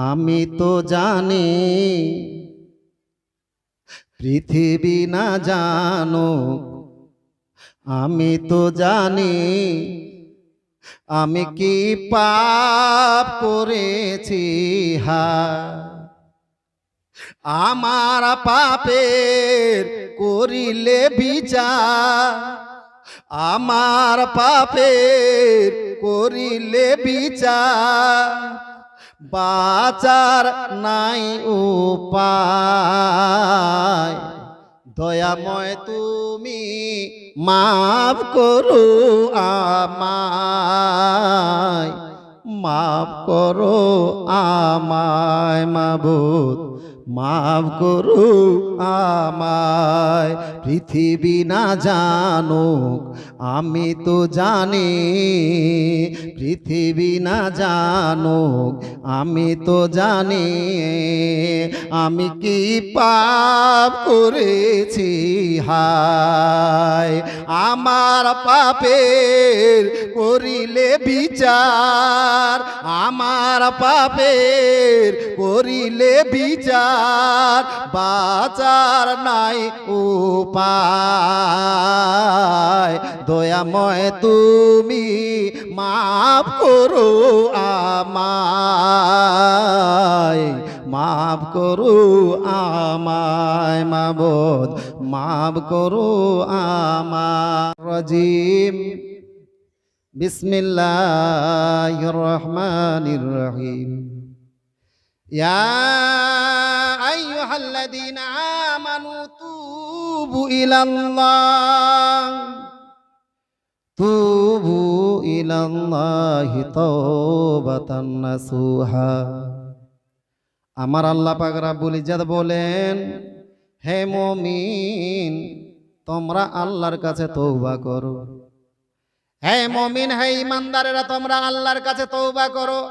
আমি তো জানি পৃথিবী না জানো, আমি তো জানি আমি কি পাপ করেছি। আমার পাপের করিলে বিচার, আমার পাপের করিলে বিচার, বাঁচার নাই উপায়। দয়াময় তুমি মাফ করো আমায়, মাফ করো আমায় মাবুদ, মাফ করো আমায়। পৃথিবী না জানুক আমি তো জানি, পৃথিবী না জানুক আমি তো জানি আমি কি পাপ করেছি। হায় আমার পাপের করিলে বিচার, আমার পাপের করিলে বিচার, বাঁচার নাই উপায়। দয়াময় তুমি মাফ করো আমায়, মাফ করো আমায় মাবুদ, মাফ করো আমায়। রাজিম বিসমিল্লাহির রহমানির রহিম। ইয়া আইয়ুহাল্লাযীনা আমানু তুবু ইলাল্লাহ, তুবু ইলাল্লাহি তাওবাতান নাসুহা। আমার আল্লাহ পাক রব্বুল ইজ্জত বলেন, হে মুমিন তোমরা আল্লাহর কাছে তওবা করো। হে মুমিন, হে ঈমানদারেরা তোমরা আল্লাহর কাছে তওবা করো।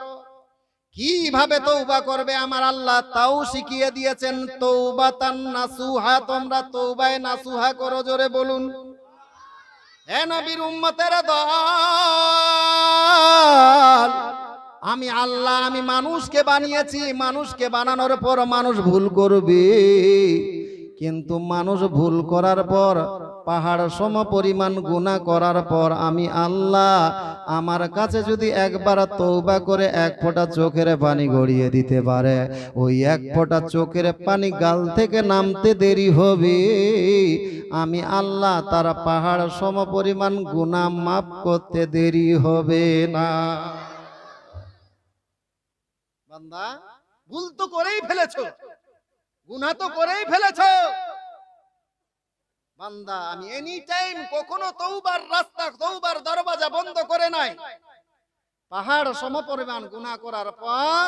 কিভাবে তওবা করবে আমার আল্লাহ তাও শিখিয়ে দিয়েছেন। তওবাতান নাসুহা, তোমরা তওবায়ে নাসুহা করো। জোরে বলুন। হে নবীর উম্মতের দল, আমি আল্লাহ, আমি মানুষকে বানিয়েছি। মানুষকে বানানোর পর মানুষ ভুল করবে, কিন্তু মানুষ ভুল করার পর পাহাড় সম পরিমাণ গুনাহ করার পর আমি আল্লাহ আমার কাছে যদি একবার তওবা করে এক ফোঁটা চোখের পানি গড়িয়ে দিতে পারে, ওই এক ফোঁটা চোখের পানি গাল থেকে নামতে দেরি হবে, আমি আল্লাহ তার পাহাড় সম পরিমাণ গুনাহ মাফ করতে দেরি হবে না। বান্দা ভুল তো করেই ফেলেছো, গুনাহ তো করেই ফেলেছো। বান্দা আমি এনি টাইম কখনো তওবার রাস্তা, তওবার দরজা বন্ধ করে নাই। পাহাড় সমপরিমাণ গুনাহ করার পর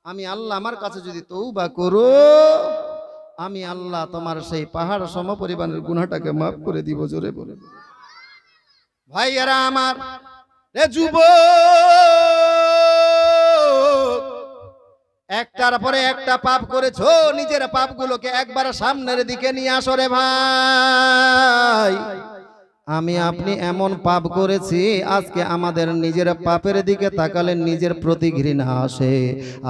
আমি আল্লাহ আমার কাছে যদি তওবা করো, আমি আল্লাহ তোমার সেই পাহাড় সমপরিমাণের গুনাহটাকে মাফ করে দিব। জোরে বলে ভাইয়ারা আমার, রে যুবক, একটার পরে একটা পাপ করেছো, নিজের পাপগুলোকে একবার সামনের দিকে নিয়ে আসো রে ভাই। আমি আপনি এমন পাপ করেছি, আজকে আমাদের নিজের পাপের দিকে তাকালে নিজের প্রতি ঘৃণা আসে।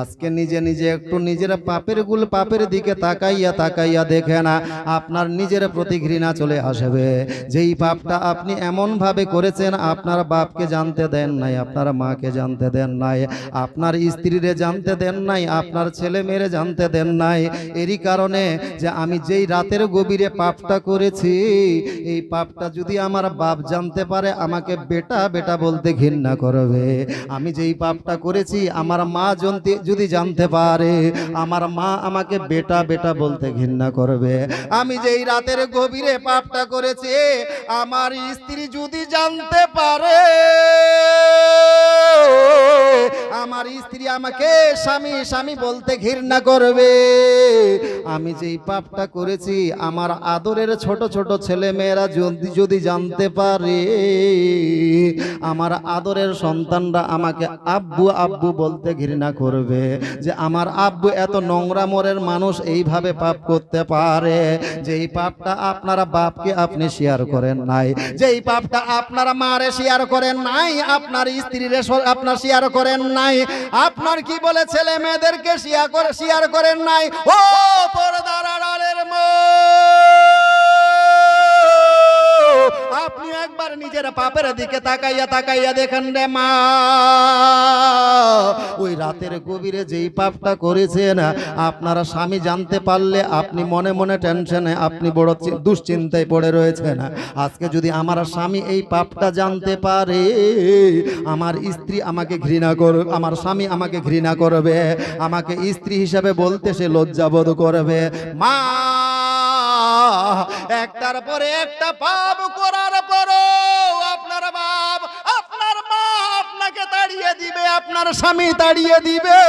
আজকে নিজে নিজে একটু নিজের পাপের দিকে তাকাইয়া দেখে না, আপনার নিজের প্রতি ঘৃণা চলে আসবে। যেই পাপটা আপনি এমন ভাবে করেছেন, আপনার বাপকে জানতে দেন নাই, আপনার মাকে জানতে দেন নাই, আপনার স্ত্রীরে জানতে দেন নাই, আপনার ছেলে মেয়েরে জানতে দেন নাই। এরই কারণে যে আমি যেই রাতের গভীরে পাপটা করেছি, এই পাপটা যদি আমার বাপ জানতে পারে আমাকে বেটা বেটা বলতে ঘৃণা করবে। আমি যেই পাপটা করেছি আমার মা যদি জানতে পারে, আমার মা আমাকে বেটা বেটা বলতে ঘৃণা করবে। আমি যেই রাতের গভীরে পাপটা করেছি, আমার স্ত্রী যদি জানতে পারে আমার স্ত্রী আমাকে স্বামী স্বামী বলতে ঘৃণা করবে। আমি যেই পাপটা করেছি আমার আদরের ছোট ছোট ছেলে মেয়েরা যদি জানতে পারে, আমার আদরের সন্তানরা আমাকে আব্বু আব্বু বলতে ঘৃণা করবে যে আমার আব্বু এত নোংরা মনের মানুষ এইভাবে পাপ করতে পারে। যেই পাপটা আপনারা বাপকে আপনি শেয়ার করেন নাই, যেই পাপটা আপনারা মারে শেয়ার করেন নাই, আপনার স্ত্রীরে আপনার শেয়ার করেন নাই, আপনার কি বলে ছেলে মেয়েদেরকে শেয়ার করেন নাই। ও পর্দার আড়ালের মা, আপনি একবার নিজের পাপের দিকে তাকাইয়া দেখেন রে মা। ওই রাতের গভীরে যেই পাপটা করেছেন আপনারা স্বামী জানতে পারলে আপনি মনে মনে টেনশনে আপনি বড় দুশ্চিন্তায় পড়ে রয়েছেন। আজকে যদি আমার স্বামী এই পাপটা জানতে পারে, আমার স্ত্রী আমাকে ঘৃণা করবে, আমার স্বামী আমাকে ঘৃণা করবে, আমাকে স্ত্রী হিসাবে বলতে সে লজ্জাবোধ করবে। মা, একটার পরে একটা পাপ করার পরও আপনার বাপ আপনার মা আপনাকে তাড়িয়ে দিবে, আপনার স্বামী তাড়িয়ে দিবে।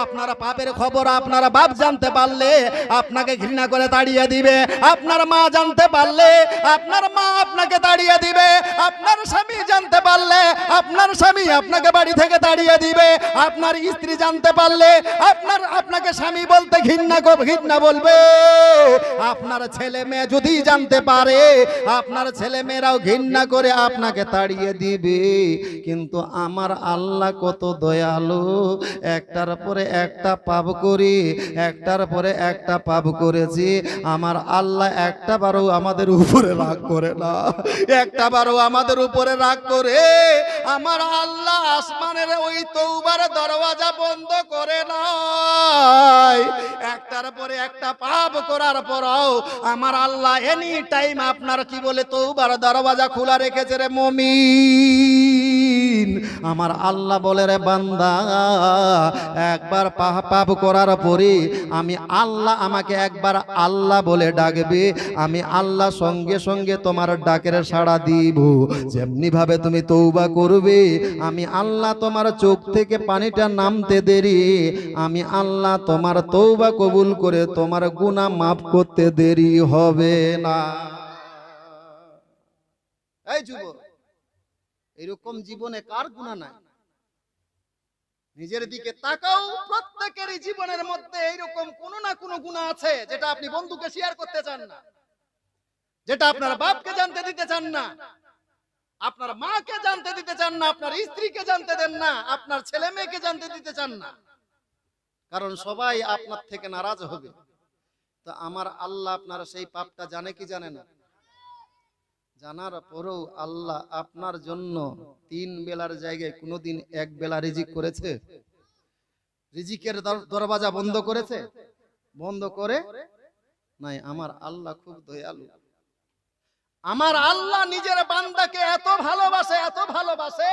আপনার পাপের খবর আপনার বাপ জানতে পারলে আপনাকে ঘৃণা করে তাড়িয়ে দিবে, আপনার মা জানতে পারলে আপনার মা আপনাকে তাড়িয়ে দিবে, আপনার স্বামী জানতে পারলে আপনার স্বামী আপনাকে বাড়ি থেকে তাড়িয়ে দিবে, আপনার স্ত্রী জানতে পারলে আপনাকে স্বামী বলতে ঘৃণা বলবে, আপনার ছেলে মেয়ে যদি জানতে পারে আপনার ছেলে মেয়েরাও ঘৃণা করে আপনাকে তাড়িয়ে দিবে। কিন্তু আমার আল্লাহ কত দয়ালু, একটার পরে একটা পাপ করি, একটার পরে একটা পাপ করেছি, আমার আল্লাহ একটা বারও আমাদের উপরে রাগ করে না, একটা বারও আমাদের উপরে রাগ করে আমার আল্লাহ আসমানের ওই তওবার দরওয়াজা বন্ধ করে নাই। একটার পরে একটা পাপ করার পরও আমার আল্লাহ এনি টাইম আপনার কি বলে তওবার দরওয়াজা খোলা রেখেছে রে মুমিন। আমার আল্লাহ বলে রে বান্দা, একবার পাপ করার পরে আমি আল্লাহ আমাকে একবার আল্লাহ বলে ডাকবে, আমি আল্লাহ সঙ্গে সঙ্গে তোমার ডাকের সাড়া দিব। যেমনি ভাবে তুমি তওবা করবে আমি আল্লাহ তোমার চোখ থেকে পানিটা নামতে দেরি, আমি আল্লাহ তোমার তওবা কবুল করে তোমার গুনাহ মাফ করতে দেরি হবে না। এই যুবক, এরকম জীবনে কার গুনাহ নাই? নিজের দিকে তাকাও, প্রত্যেকেরই জীবনের মধ্যে এইরকম কোনো না কোনো গুনাহ আছে যেটা আপনি বন্ধুকে শেয়ার করতে চান না, যেটা আপনার বাপকে জানতে দিতে চান না, আপনার মাকে জানতে দিতে চান না, আপনার স্ত্রীকে জানতে দেন না, আপনার ছেলে মেয়েকে জানতে দিতে চান না, কারণ সবাই আপনার থেকে নারাজ হবে। তো আমার আল্লাহ আপনার সেই পাপটা জানে কি জানে না? জানার পরেও আল্লাহ আপনার জন্য 3 বেলার জায়গায় কোনোদিন 1 বেলা রিজিক করেছে? রিজিকের দরওয়াজা বন্ধ করেছে? বন্ধ করে নাই। আমার আল্লাহ খুব দয়ালু। আমার আল্লাহ নিজের বান্দাকে এত ভালোবাসে, এত ভালোবাসে,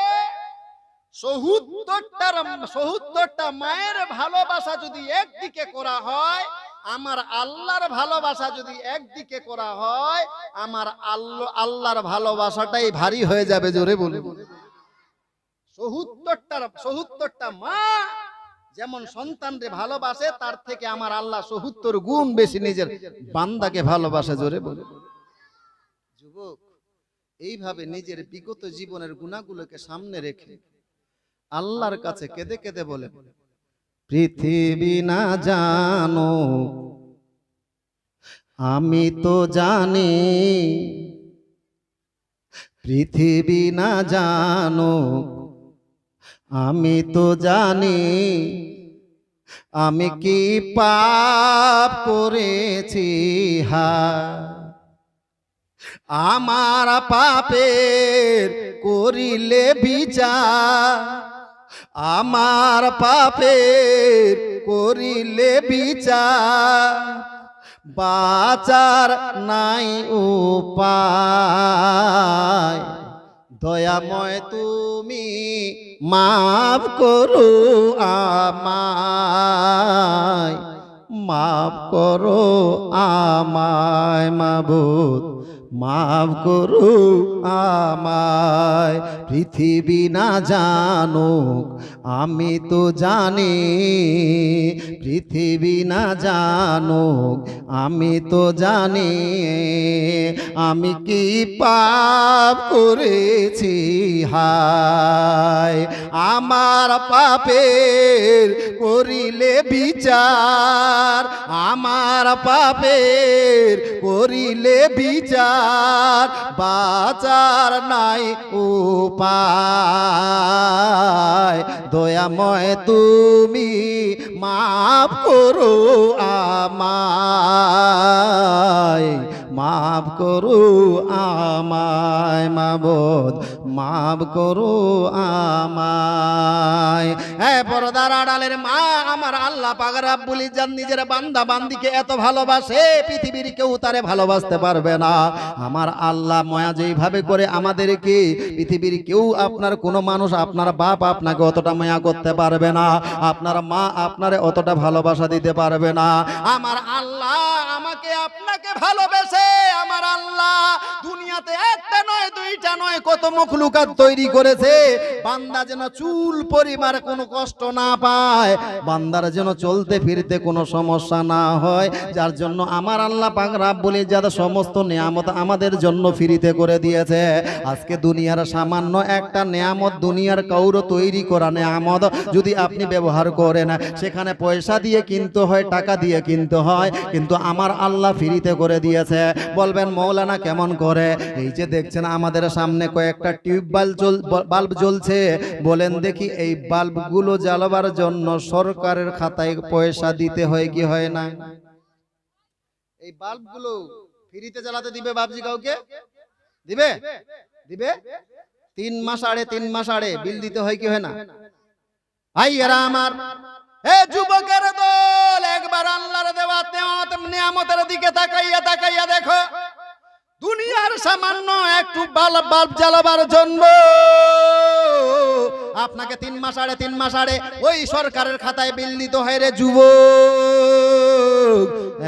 ৭০টা মায়ের ভালোবাসা যদি একদিকে করা হয়, আমার আল্লাহর ভালোবাসা যদি একদিকে করা হয়, আমার আল্লাহর ভালোবাসাটাই ভারী হয়ে যাবে। জোরে বলুন। ৭০টা মা যেমন সন্তানকে ভালোবাসে, তার থেকে আমার আল্লাহ ৭০ গুণ বেশি নিজের বান্দাকে ভালোবাসে। জোরে বলুন। যুবক, এইভাবে নিজের বিগত জীবনের গুনাহগুলোকে সামনে রেখে আল্লাহর কাছে কেঁদে কেঁদে বলেন, পৃথিবী না জানো আমি তো জানি, পৃথিবী না জানো আমি তো জানি, আমি কি পাপ করেছি আমার পাপের করিলে বিচার, আমার পাপের করিলে বিচার, বাঁচার নাই উপায়, দয়াময় তুমি মাফ করো আমায়, মাফ করো আমায় মাবুদ, মাফ করো আমায়। পৃথিবী না জানুক আমি তো জানি, পৃথিবী না জানুক আমি তো জানি, আমি কি পাপ করেছি হায়। আমার পাপের করিলে বিচার, আমার পাপের করিলে বিচার, বাঁচার নাই উপায়। দয়াময় তুমি মাফ করো আমায়, মাফ করো আমায় মাবুদ, মাফ করো আমায়। হ্যাঁ পর্দার আড়ালের মা, আমার আল্লাহ পাক রব্বুল ইজ্জত নিজের বান্দা বান্দিকে এত ভালোবাসে, পৃথিবীর কেউ তারে ভালোবাসতে পারবে না। আমার আল্লাহ মায়া যেইভাবে করে আমাদেরকে, পৃথিবীর কেউ, আপনার কোনো মানুষ, আপনার বাপ আপনাকে অতটা মায়া করতে পারবে না, আপনার মা আপনারে অতটা ভালোবাসা দিতে পারবে না। আমার আল্লাহ আমাকে আপনাকে ভালোবেসে, আমার আল্লাহ দুনিয়াতে একটা নয় দুইটা নয় কত মখলুকাত তৈরি করেছে, বান্দা যেন চুল পরিবার কোনো কষ্ট না পায়, বান্দার যেন চলতে ফিরতে কোনো সমস্যা না হয়, যার জন্য আমার আল্লাহ পাক রব্বুল ইজ্জত সমস্ত নিয়ামত আমাদের জন্য ফ্রিতে করে দিয়েছে। আজকে দুনিয়ার সামান্য একটা নিয়ামত, দুনিয়ার কাউরো তৈরি করা নিয়ামত যদি আপনি ব্যবহার করেন, সেখানে পয়সা দিয়ে কিনতে হয়, টাকা দিয়ে কিনতে হয়, কিন্তু আমার আল্লাহ ফ্রিতে করে দিয়েছে। বলবেন মৌলানা কেমন করে? এই যে দেখছেন আমাদের সামনে কয়েকটা বাল্ব জ্বলছে, বলেন দেখি এই বাল্বগুলো জ্বালাবার জন্য সরকারের খাতায় পয়সা দিতে হয় কি হয় না? এই বাল্বগুলো ফ্রিতে জ্বালাতে দিবে বাবজি কাউকে? দিবে? দিবে? 3 মাস আড়ে 3 মাস আড়ে বিল দিতে হয় কি হয় না? ভাইয়েরা আমার, এ যুবকের দল, একবার আল্লাহর দেওয়া নিয়ামতের দিকে তাকাইয়া তাকাইয়া দেখো, দুনিয়ার সামান্য একটু বাল্ব জ্বালাবার জন্য আপনাকে 3 মাস আড়ে 3 মাস আড়ে ওই সরকারের খাতায় বিল দিতে হয় রে যুবক।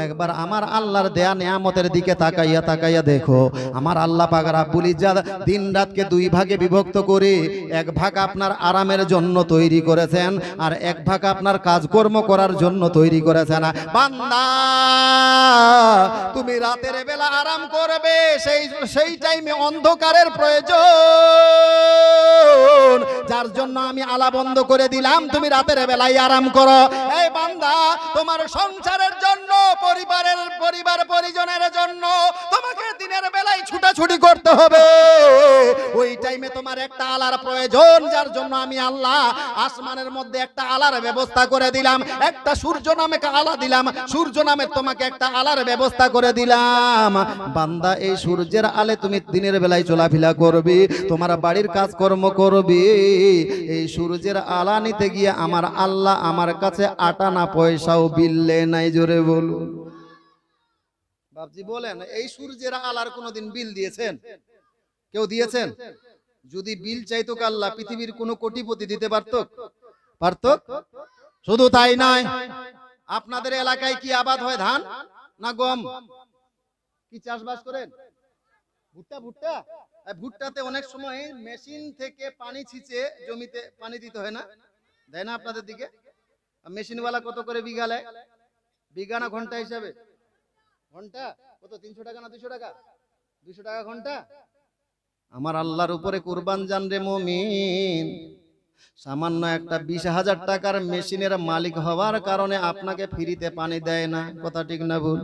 একবার আমার আল্লাহর দেয়া নিয়ামতের দিকে তাকাইয়া তাকাইয়া দেখো, আমার আল্লাহ পাক রব্বুল ইজ্জত দিন রাতকে 2 ভাগে বিভক্ত করে 1 ভাগ আপনার আরামের জন্য তৈরি করেছেন, আর 1 ভাগ আপনার কাজকর্ম করার জন্য তৈরি করেছেন। বান্দা তুমি রাতের বেলা আরাম করবে, সেই টাইমে অন্ধকারের প্রয়োজন, যার জন্য আমি আলা বন্ধ করে দিলাম, তুমি রাতের বেলায় আরাম করো। এই বান্দা তোমার সংসারের জন্য, পরিবার পরিজনের জন্য তোমাকে দিনের বেলায় ছুটাছুটি করতে হবে, ওই টাইমে তোমার একটা আলার প্রয়োজন, যার জন্য আমি আল্লাহ আসমানের মধ্যে একটা আলার ব্যবস্থা করে দিলাম, একটা সূর্য নামে আলা দিলাম, সূর্য নামে তোমাকে একটা আলার ব্যবস্থা করে দিলাম। বান্দা এই সূর্যের আলে তুমি দিনের বেলায় চলাফেরা করবে, তোমার বাড়ির কাজকর্ম করবে, এই সূর্যের আলা নিতে গিয়ে আমার আল্লাহ আমার কাছে আটা না পয়সাও বিললে নাই। জোরে বলুন বাবজি, বলেন এই সূর্যের আলার কোনোদিন বিল দিয়েছেন? কেউ দিয়েছেন? যদি বিল চাইতো আল্লাহ, পৃথিবীর কোন কোটিপতি দিতে পারত? শুধু তাই নয়, আপনাদের এলাকায় কি আবাদ হয়? ধান না গম? কি চাষবাস করেন? ভুট্টা। ভুট্টাতে অনেক সময় মেশিন থেকে পানি ছিঁচে জমিতে পানি দিতে হয় না, দেয় না আপনাদের দিকে? মেশিনওয়ালা কত করে বিঘা নেয়? বিঘা না ঘন্টা হিসাবে? ঘন্টা কত? 300 টাকা না 200 টাকা? 200 টাকা ঘন্টা। আমার আল্লাহর উপরে কুরবান জান রে মুমিন, সামান্য একটা 20,000 টাকার মেশিনের মালিক হওয়ার কারণে আপনাকে ফ্রিতে পানি দেয় না, কথা ঠিক না ভুল?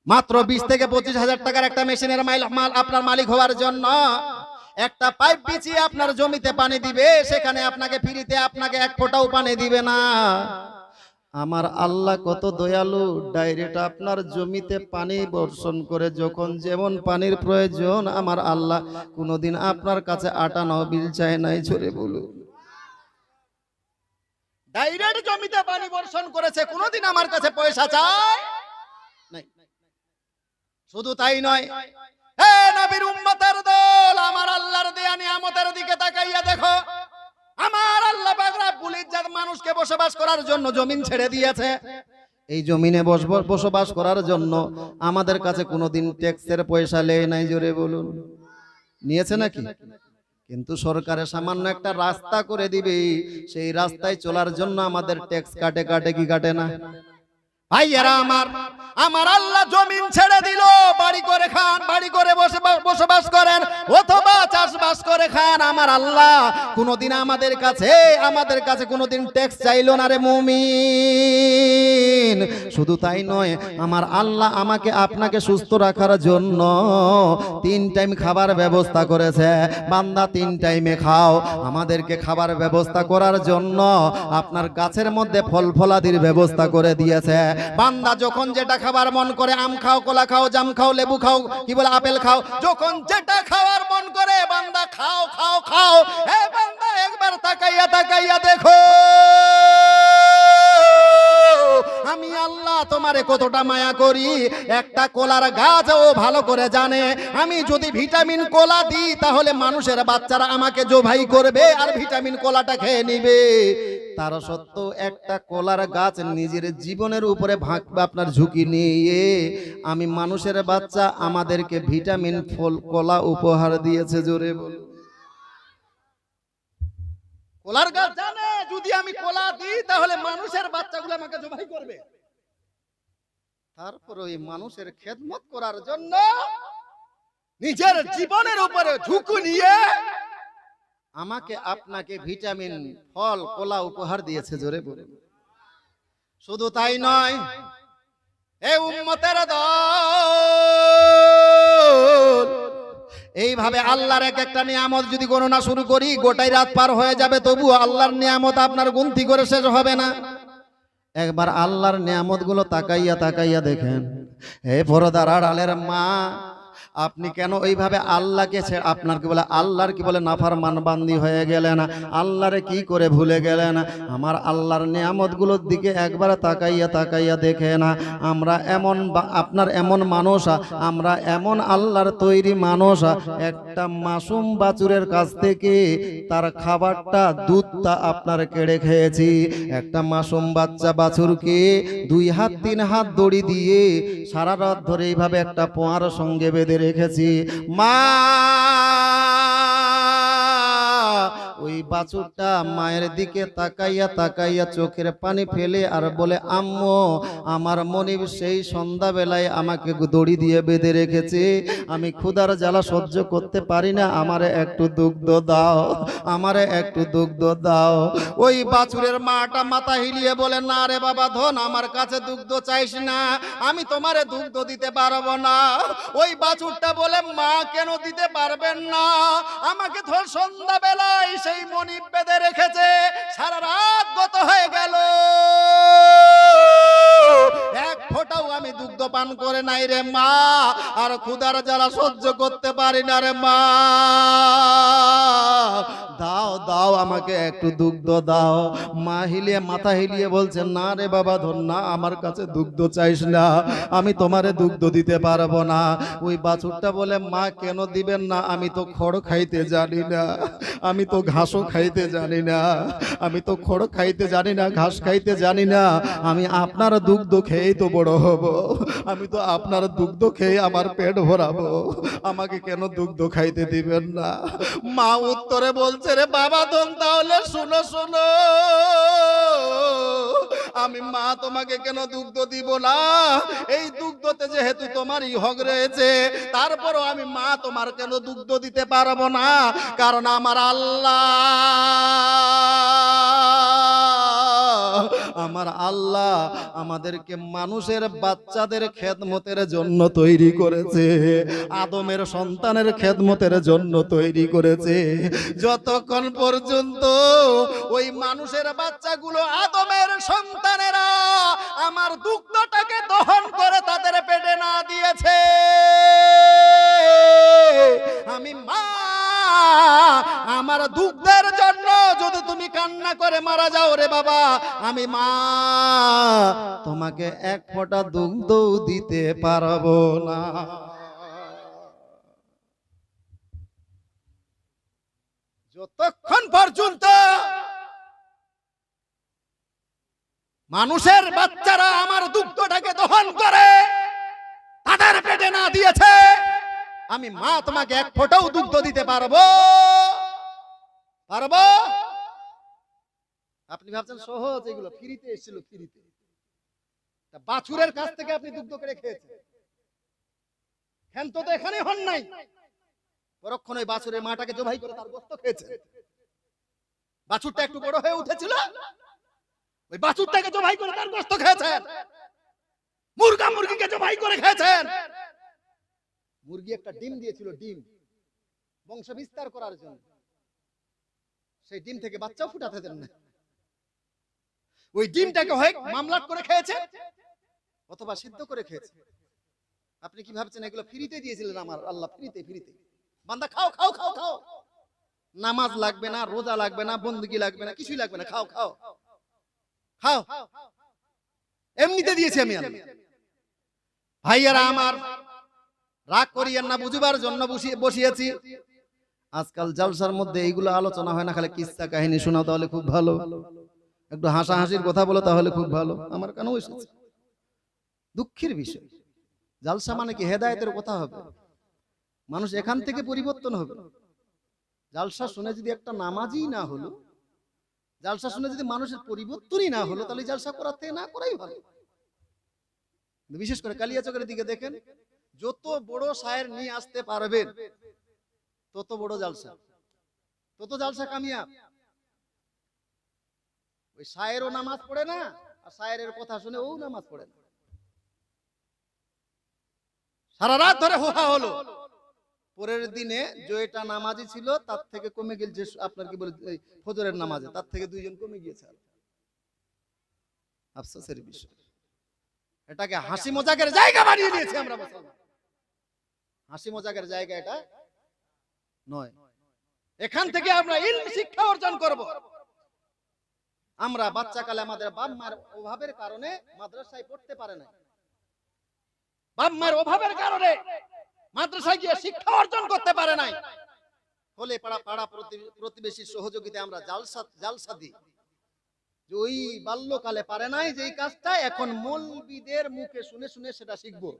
মাত্র 20 থেকে 25,000 টাকার একটা মেশিনের মাল আপনার মালিক হওয়ার জন্য একটা পাইপ বিছিয়ে আপনার জমিতে পানি দিবে, সেখানে আপনাকে ফ্রিতে আপনাকে 1 ফোঁটাও পানি দিবে না। আমার আল্লাহ কত দয়ালু, ডাইরেক্ট আপনার জমিতে পানি বর্ষণ করে, যখন যেমন পানির প্রয়োজন আমার আল্লাহ কোনোদিন আপনার কাছে আটা নাও বিল চায় নাই। ছোড়ে বলুন, ডাইরেক্ট জমিতে পানি বর্ষণ করেছে, কোনোদিন আমার কাছে পয়সা চায় নাই। শুধু তাই নয়, হে নবীর উম্মতের দল, আমার আল্লাহর দেয়া নিয়ামতের দিকে তাকাইয়া দেখো, আমার আল্লাহ পাক রব্বুল ইজ্জত মানুষকে বসবাস করার জন্য জমিন ছেড়ে দিয়েছে, এই জমিনে বসবাস করার জন্য আমাদের কাছে কোনোদিন ট্যাক্সের পয়সা লেয় নাই, জোরে বলুন। নিয়েছে নাকি? কিন্তু সরকারের সামান্য একটা রাস্তা করে দিবে, সেই রাস্তায় চলার জন্য আমাদের ট্যাক্স কাটে কি কাটে না? ভাইয়েরা আমার, আমার আল্লাহ জমিন ছেড়ে দিল, বাড়ি করে খান, বাড়ি করে বসবাস করেন অথবা চাষবাস করে খান। আমার আল্লাহ কোনোদিন আমাদের কাছে কোনোদিন ট্যাক্স চাইলো না রে মুমিন। শুধু তাই নয়, আমার আল্লাহ আমাকে আপনাকে সুস্থ রাখার জন্য 3 টাইম খাবার ব্যবস্থা করেছে। বান্দা 3 টাইমে খাও। আমাদেরকে খাবার ব্যবস্থা করার জন্য আপনার গাছের মধ্যে ফল ফলাদির ব্যবস্থা করে দিয়েছে। বান্দা যখন যেটা খাবার মন করে, আম খাও, কলা খাও, জাম খাও, লেবু খাও, কি বলে আপেল খাও, যখন যেটা খাওয়ার মন করে বান্দা খাও খাও খাও। এ বান্দা একবার তাকাইয়া দেখো আমি আল্লাহ তোমারে কতটা মায়া করি। একটা কলার গাছ ও ভালো করে জানে, আমি যদি ভিটামিন কলা দিই তাহলে মানুষের বাচ্চারা আমাকে জবাই করবে আর ভিটামিন কলাটা খেয়ে নিবে। তার সত্ত্বেও একটা কলার গাছ নিজের জীবনের উপরে ভাঙবে আপনার ঝুঁকি নিয়ে আমি মানুষের বাচ্চা আমাদেরকে ভিটামিন ফল কলা উপহার দিয়েছে, জোরে বল। কলার গাছ জানে যদি আমি কলা দিই তাহলে মানুষের বাচ্চাগুলো আমাকে জবাই করবে। তারপর ওই মানুষের খেদমত করার জন্য নিজের জীবনের উপরে ঝুঁকি নিয়ে আমাকে আপনাকে ভিটামিন ফল কলা উপহার দিয়েছে, জোরে বলে। শুধু তাই নয়, এ উম্মতের দল, এইভাবে আল্লাহর এক একটা নিয়ামত যদি গণনা শুরু করি গোটাই রাত পার হয়ে যাবে, তবুও আল্লাহর নিয়ামত আপনার গুনতি করে শেষ হবে না। একবার আল্লাহর নিয়ামত গুলো তাকাইয়া দেখেন। হে পর্দার আড়ালের মা, আপনি কেন ওইভাবে আল্লাহকে আপনার কি বলে আল্লাহর কি বলে নাফরমান বান্দি হয়ে গেলেন? আল্লাহরে কি করে ভুলে গেলেন? আমার আল্লাহর নিয়ামতগুলোর দিকে একবার তাকাইয়া দেখে না। আমরা এমন আপনার এমন মানুষ, আমরা এমন আল্লাহর তৈরি মানুষ, একটা মাসুম বাছুরের কাছ থেকে তার খাবারটা দুধটা আপনার কেড়ে খেয়েছি। একটা মাসুম বাচ্চা বাছুরকে 2 হাত 3 হাত দড়ি দিয়ে সারা রাত ধরে এইভাবে একটা পোয়ার সঙ্গে বেঁধে রেখেছি। মা ওই বাছুরটা মায়ের দিকে তাকাইয়া চোখের পানি ফেলে আর বলে, আম্মু আমার মনিব সেই সন্ধ্যাবেলায় আমাকে দড়ি দিয়ে বেঁধে রেখেছে, আমি ক্ষুধার জ্বালা সহ্য করতে পারি না, আমারে একটু দুগ্ধ দাও, আমারে একটু দুগ্ধ দাও। ওই বাছুরের মাটা মাথা হিলিয়ে বলে, না রে বাবা ধন, আমার কাছে দুগ্ধ চাইস না, আমি তোমারে দুগ্ধ দিতে পারবো না। ওই বাছুরটা বলে, মা কেন দিতে পারবেন না? আমাকে ধর সন্ধ্যাবেলায় সেই মনিব বেঁধে রেখেছে, সারা রাত গত হয়ে গেল, এক ফোঁটাও আমি দুগ্ধ পান করে নাই রে মা, আর ক্ষুধার জ্বালা সহ্য করতে পারি না রে মা, দাও দাও আমাকে একটু দুগ্ধ দাও। মা হিলিয়ে মাথা হিলিয়ে বলছে, না রে বাবা ধর না, আমার কাছে দুগ্ধ চাইস না, আমি তোমারে দুগ্ধ দিতে পারবো না। ওই বাছুরটা বলে, মা কেন দিবেন না? আমি তো খড় খাইতে জানি না, আমি তো ঘাসও খাইতে জানি না, আমি তো খড় খাইতে জানি না, ঘাস খাইতে জানি না, আমি আপনার দুগ্ধ খেয়েই তো বড় হব, আমি তো আপনার দুগ্ধ খেয়ে আমার পেট ভরাবো, আমাকে কেন দুগ্ধ খাইতে দিবেন না? মা উত্তরে বলছে, রে বাবা ধন তাহলে শুনো শোনো, আমি মা তোমাকে কেন দুগ্ধ দিব না? এই দুগ্ধতে যেহেতু তোমারই হক রয়েছে, তারপরও আমি মা তোমার কেন দুগ্ধ দিতে পারবো না? কারণ আমার আল্লাহ আমাদেরকে মানুষের বাচ্চাদের খেদমতের জন্য তৈরি করেছে, আদমের সন্তানের খেদমতের জন্য তৈরি করেছে। যতক্ষণ পর্যন্ত ওই মানুষের বাচ্চাগুলো আদমের সন্তানেরা আমার দুগ্ধটাকে দহন করে তাদের পেটে না দিয়েছে, আমি মা আমার দুগ্ধের জন্য যদি তুমি কান্না করে মারা যাও রে বাবা, আমি মা তোমাকে এক ফোঁটা দুগ্ধ দিতে পারবো না। যতক্ষণ পর্যন্ত মানুষের বাচ্চারা আমার দুগ্ধটাকে দহন করে তাদের পেটে না দিয়েছে, আমি মা তোমাকে এক ফোঁটাও দুগ্ধ দিতে পারবো? আপনি ভাবছেন সহজ, এগুলো ফ্রিতে এসেছিল, ফ্রিতে। বাছুরের কাছ থেকে আপনি দুগ্ধ করে খেয়েছেন, ক্ষান্ত তো এখানে হন নাই, পরক্ষণ ওই বাছুরের মাটাকে জবাই করে তার গোশত খেয়েছেন। বাছুরটা একটু বড় হয়ে উঠেছিল, ওই বাছুরটাকে জবাই করে তার গোশত খেয়েছেন। মুরগিকে জবাই করে খেয়েছেন। মুরগি একটা ডিম দিয়েছিল, ডিম বংশ বিস্তার করার জন্য, সেই ডিম থেকে বাচ্চাও ফুটাতে দেন না। ওই ডিমটাকে হয় মামলাট করে খেয়েছে অথবা সিদ্ধ করে খেয়েছে। আপনি কি ভাবছেন এগুলো ফ্রিতে দিয়েছিলেন? আমার আল্লাহ ফ্রিতে বান্দা খাও খাও খাও খাও, নামাজ লাগবে না, রোজা লাগবে না, বন্দেগী লাগবে না, কিছুই লাগবে না, খাও খাও খাও, এমনিতে দিয়েছি আমি আল্লাহ। ভাইয়ারা আমার, রাগ করিয়েন না, বুঝবার জন্য বসিয়েছি। আজকাল জালসার মধ্যে এইগুলো আলোচনা হয় না, খালি কিস্সা কাহিনী শোনাও তাহলে খুব ভালো, একটু হাসাহাসির কথা বলো তাহলে খুব ভালো। আমার কেন এসেছে দুঃখের বিষয়। জালসা মানে কি হেদায়েতের কথা হবে, মানুষ এখান থেকে পরিবর্তন হবে। জালসা শুনে যদি একটা নামাজই না হলো, জালসা শুনে যদি মানুষের পরিবর্তনই না হলো, তাহলে জালসা করাতে না করাই ভালো। বিশেষ করে কালিয়াচকের দিকে দেখেন, যত বড় শায়ের নিয়ে আসতে পারবেন তত বড় জালসা, তত জালসা কামিয়াব। ওই শায়েরও নামাজ পড়ে না, আর শায়েরের কথা শুনে ও নামাজ পড়ে না, সারা রাত ধরে হোহা হলো, পরের দিনে যেটা নামাজি ছিল তার থেকে কমে গেছে। আপনার কি বলে ফজরের নামাজে তার থেকে 2 জন কমে গিয়েছে। আফসোসের বিষয়, এটাকে হাসি মজাকের জায়গা বানিয়ে দিয়েছি আমরা মুসলমান। হাসি মজাকের জায়গা এটা নয়। এখান থেকে আমরা ইলম শিক্ষা অর্জন করব। আমরা বাচ্চাকালে আমাদের বাপ মার অভাবের কারণে মাদ্রাসায় পড়তে পারে না, বাপ মার অভাবের কারণে মাদ্রাসায় গিয়ে শিক্ষা অর্জন করতে পারে নাই। ফলে পাড়া প্রতিবেশীর সহযোগিতায় আমরা জালসা দিই। ওই বাল্যকালে পারে নাই যেই কাজটা, এখন মৌলবীদের মুখে শুনে শুনে সেটা শিখবো।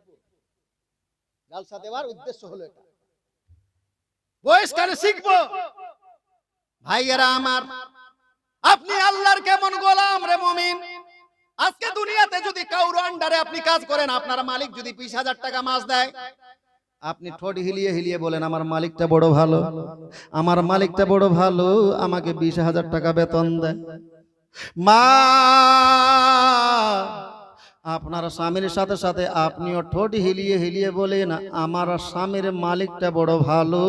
জালসা দেওয়ার উদ্দেশ্য হলো এটা, বয়সকালে শিখবো। ভাইয়েরা আমার, আপনি আল্লাহর কেমন গোলাম রে মুমিন। আজকে দুনিয়াতে যদি কাউর আন্ডারে আপনি কাজ করেন, আপনার মালিক যদি 20,000 টাকা মাস দেয়, আপনি ঠোঁট হিলিয়ে হিলিয়ে বলেন আমার মালিকটা বড় ভালো, আমার মালিকটা বড় ভালো, আমাকে 20,000 টাকা বেতন দেয়। মা, আপনার স্বামীর সাথে সাথে আপনিও ঠোঁট হিলিয়ে হিলিয়ে বলেন আমার স্বামীর মালিকটা বড় ভালো,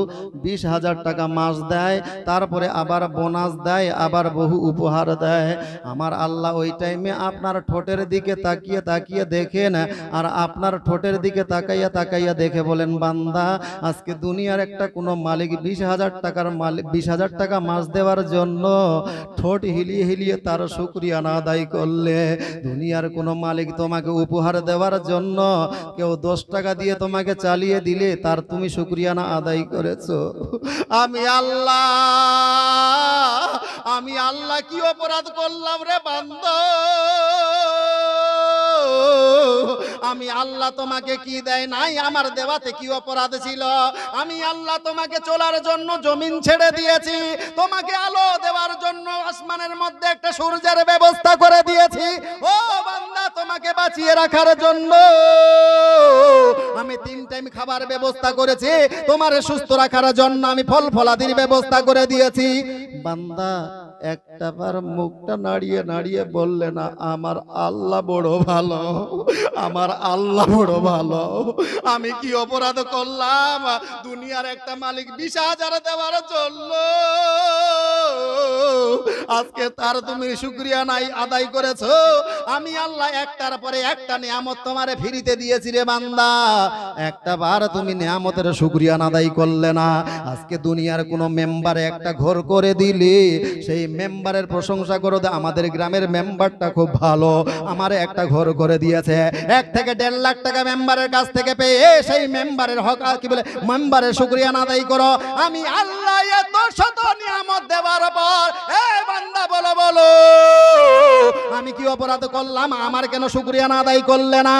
20,000 টাকা মাস দেয়, তারপরে আবার বোনাস দেয়, আবার বহু উপহার দেয়। আমার আল্লাহ ওই টাইমে আপনার ঠোঁটের দিকে তাকিয়ে তাকিয়ে দেখেন, আর আপনার ঠোঁটের দিকে তাকাইয়া তাকাইয়া দেখে বলেন বান্দা, আজকে দুনিয়ার একটা কোনো মালিক 20,000 টাকার মালিক 20,000 টাকা মাস দেওয়ার জন্য ঠোঁট হিলিয়ে হিলিয়ে তার শুকরিয়া না আদায় করলে, দুনিয়ার কোনো মালিক তোমাকে উপহার দেওয়ার জন্য কেউ 10 টাকা দিয়ে তোমাকে চালিয়ে দিলে তার তুমি শুকরিয়া না আদায় করেছো। আমি আল্লাহ কি অপরাধ করলাম রে বান্দা? আমি আল্লাহ তোমাকে কি দেয় নাই? আমার দেওয়াতে কি অপরাধ ছিল? আমি আল্লাহ তোমাকে চলার জন্য জমিন ছেড়ে দিয়েছি, তোমাকে আলো দেওয়ার জন্য আসমানের মধ্যে একটা সূর্যের ব্যবস্থা করে দিয়েছি। ও বান্দা, তোমাকে বাঁচিয়ে রাখার জন্য আমি 3 টাইম খাবার ব্যবস্থা করেছি, তোমার সুস্থ রাখার জন্য আমি ফল ফলাদির ব্যবস্থা করে দিয়েছি। বান্দা একটাবার মুখটা নাড়িয়ে নাড়িয়ে বললে না আমার আল্লাহ বড় ভালো, আমার আল্লাহ বড় ভালো। আমি কি অপরাধ করলাম দুনিয়ার একটা মালিক 20,000 দেওয়ার জন্য? আজকে তার তুমি শুকরিয়া নাই আদায় করেছো। আমি আল্লাহ একটার পরে একটা নিয়ামত তোমারে ফ্রিতে দিয়েছি রে বান্দা, একটা বার তুমি নিয়ামতের শুকরিয়া আদায় করলে না। আজকে দুনিয়ার কোন মেম্বারে একটা ঘর করে দিলে সেই মেম্বারের প্রশংসা করো, আমাদের গ্রামের মেম্বারটা খুব ভালো, আমারে একটা ঘর করে দিয়েছে। 1 থেকে 1.5 লাখ টাকা মেম্বারের কাছ থেকে পেয়ে সেই মেম্বারের হক কি বলে মেম্বারের শুকরিয়া আদায় করো। আমি আল্লাহ এত শত নিয়ামত দেওয়ার পর এই বান্দা বলো বলো আমি আমি কি অপরাধ করলাম, আমার কেন শুকরিয়া না আদায় করলে না?